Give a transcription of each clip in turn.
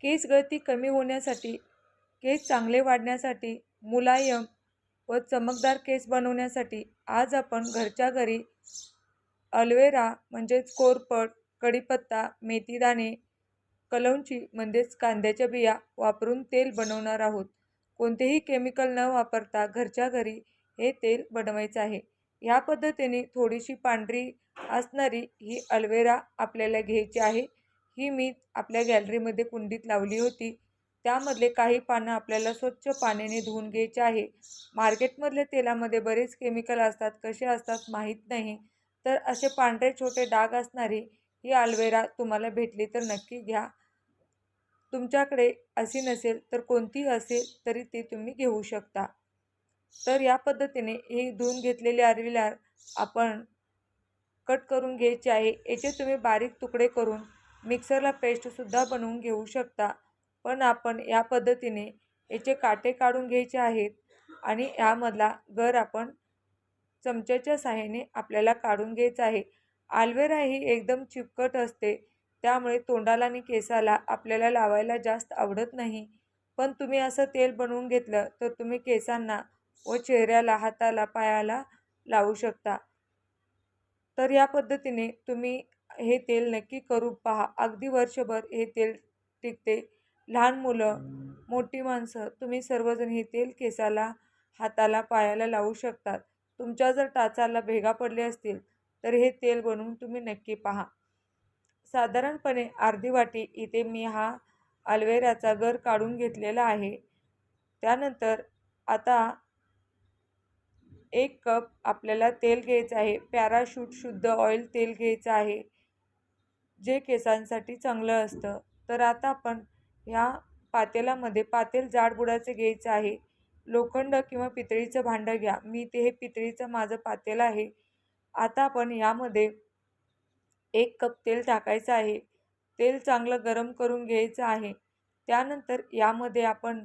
केस गळती कमी होण्यासाठी, केस चांगले वाढण्यासाठी, मुलायम व चमकदार केस बनवण्यासाठी आज आपण घरच्या घरी अल्वेरा म्हणजेच कोरफड, कढीपत्ता, मेथीदाणे, कलौंजी म्हणजेच कांद्याच्या बिया वापरून तेल बनवणार आहोत. कोणतेही केमिकल न वापरता घरच्या घरी हे तेल बनवायचं आहे. या पद्धतीने थोडीशी पांढरी असणारी ही अल्वेरा आपल्याला घ्यायची आहे. ही मी आपल्या गॅलरीमध्ये कुंडीत लावली होती. त्यामधले काही पानं आपल्याला स्वच्छ पाण्याने धुवून घ्यायचे आहे. मार्केटमधल्या तेलामध्ये बरेच केमिकल असतात, कसे असतात माहीत नाही. तर असे पांढरे छोटे डाग असणारी ही अल्वेरा तुम्हाला भेटली तर नक्की घ्या. तुमच्याकडे अशी नसेल तर कोणती असेल तरी ती तुम्ही घेऊ शकता. तर या पद्धतीने ही धुवून घेतलेली अल्वेरा आपण कट करून घ्यायची आहे. याचे तुम्ही बारीक तुकडे करून मिक्सरला पेस्टसुद्धा बनवून घेऊ शकता. पण आपण या पद्धतीने याचे काटे काढून घ्यायचे आहेत आणि यामधला गर आपण चमच्याच्या साहाय्याने आपल्याला काढून घ्यायचं आहे. अल्वेरा ही एकदम चिकट असते, त्यामुळे तोंडाला आणि केसाला आपल्याला लावायला जास्त आवडत नाही. पण तुम्ही असं तेल बनवून घेतलं तर तुम्ही केसांना व चेहऱ्याला, हाताला, पायाला लावू शकता. तर या पद्धतीने तुम्ही हे तेल नक्की करून पहा. अगदी वर्षभर हे तेल टिकते. लहान मुलं, मोठी माणसं तुम्ही सर्वजण हे तेल केसाला, हाताला, पायाला लावू शकतात. तुमच्या जर टाचाला भेगा पडले असतील तर हे तेल बनवून तुम्ही नक्की पहा. साधारणपणे अर्धी वाटी इथे मी हा अल्वेराचा गर काढून घेतलेला आहे. त्यानंतर आता 1 कप आपल्याला तेल घ्यायचं आहे. पॅराशूट शुद्ध ऑइल तेल घ्यायचं आहे, जे केसांसाठी चांगलं असतं. तर आता आपण ह्या पातेल्यामध्ये, पातेल जाडबुडाचे घ्यायचं आहे. लोखंड किंवा पितळीचं भांडं घ्या. मी ते हे पितळीचं माझं पातेलं आहे. आता आपण यामध्ये 1 कप तेल टाकायचं आहे. तेल चांगलं गरम करून घ्यायचं आहे. त्यानंतर यामध्ये आपण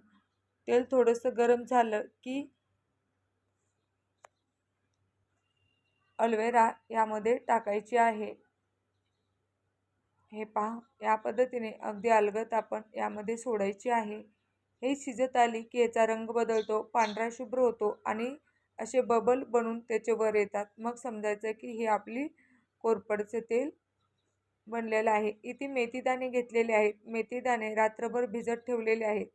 तेल थोडंसं गरम झालं की अल्वेरा यामध्ये टाकायची आहे. हे पहा, या पद्धतीने अगदी अलगद आपण यामध्ये सोडायची आहे. हे शिजत आली की याचा रंग बदलतो, पांढरा शुभ्र होतो आणि असे बबल बनून त्याचे वर येतात. मग समजायचं की हे आपली कोरफडचे तेल बनलेलं आहे. इथे मेथीदाणे घेतलेले आहेत. मेथीदाणे रात्रभर भिजत ठेवलेले आहेत.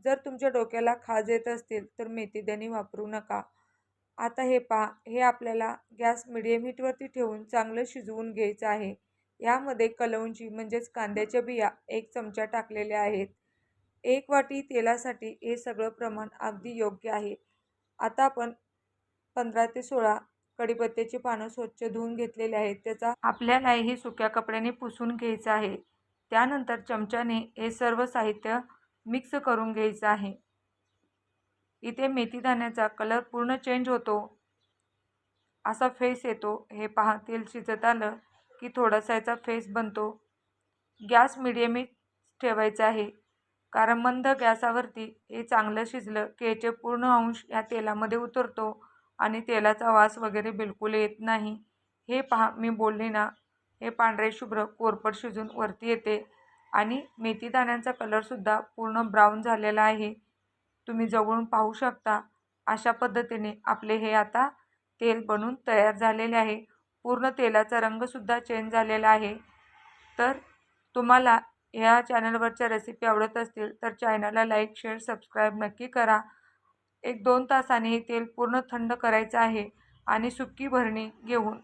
जर तुमच्या डोक्याला खाज येत असतील तर मेथीदाणे वापरू नका. आता हे पहा, हे आपल्याला गॅस मिडियम हीटवरती ठेवून चांगलं शिजवून घ्यायचं आहे. यामध्ये कलौंजी म्हणजेच कांद्याच्या बिया 1 चमचा टाकलेल्या आहेत. 1 वाटी तेलासाठी हे सगळं प्रमाण अगदी योग्य आहे. आता आपण 15 ते 16 कढीपत्त्याची पानं स्वच्छ धुवून घेतलेले आहेत. त्याचा आपल्याला हे सुक्या कपड्याने पुसून घ्यायचं आहे. त्यानंतर चमच्याने हे सर्व साहित्य मिक्स करून घ्यायचं आहे. इथे मेथीदाण्याचा कलर पूर्ण चेंज होतो, असा फेस येतो. हे पहा, तेल शिजत आलं की थोडासा याचा फेस बनतो. गॅस मिडियमच ठेवायचा आहे, कारण मंद गॅसावरती हे चांगलं शिजलं की याचे पूर्ण अंश या तेलामध्ये उतरतो आणि तेलाचा वास वगैरे बिलकुल येत नाही. हे पहा, मी बोलले ना, हे पांढरे शुभ्र कोरफड शिजून वरती येते आणि मेथीदाण्यांचा कलरसुद्धा पूर्ण ब्राऊन झालेला आहे. तुम्ही जवळून पाहू शकता. अशा पद्धतीने आपले हे आता तेल बनून तयार झालेले आहे. पूर्ण तेलाचा रंगसुद्धा चेंज झालेला आहे. तर तुम्हाला ह्या चॅनलवरच्या रेसिपी आवडत असतील तर चॅनलला लाईक, शेअर, सबस्क्राईब नक्की करा. 1-2 तासाने हे तेल पूर्ण थंड करायचं आहे आणि सुकी भरणी घेऊन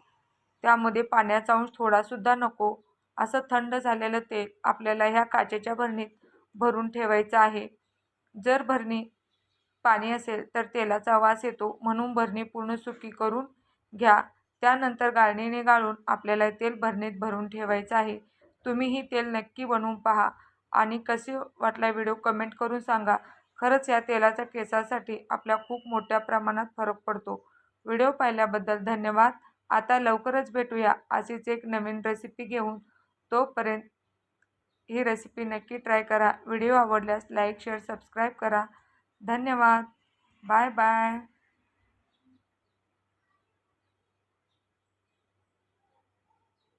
त्यामध्ये पाण्याचा अंश थोडासुद्धा नको, असं थंड झालेलं तेल आपल्याला ह्या काचेच्या भरणीत भरून ठेवायचं आहे. जर भरणी पाणी असेल तर तेलाचा वास येतो, म्हणून भरणी पूर्ण सुकी करून घ्या. त्यानंतर गाळणीने गाळून आपल्याला तेल भरणीत भरून ठेवायचं आहे. तुम्ही ही तेल नक्की बनवून पहा आणि कसे वाटला व्हिडिओ कमेंट करून सांगा. खरंच या तेलाचा केसासाठी आपल्या खूप मोठ्या प्रमाणात फरक पडतो. व्हिडिओ पाहिल्याबद्दल धन्यवाद. आता लवकरच भेटूया अशीच एक नवीन रेसिपी घेऊन. तोपर्यंत ही रेसिपी नक्की ट्राय करा. व्हिडिओ आवडल्यास लाईक, शेअर, सबस्क्राईब करा. धन्यवाद. Bye bye.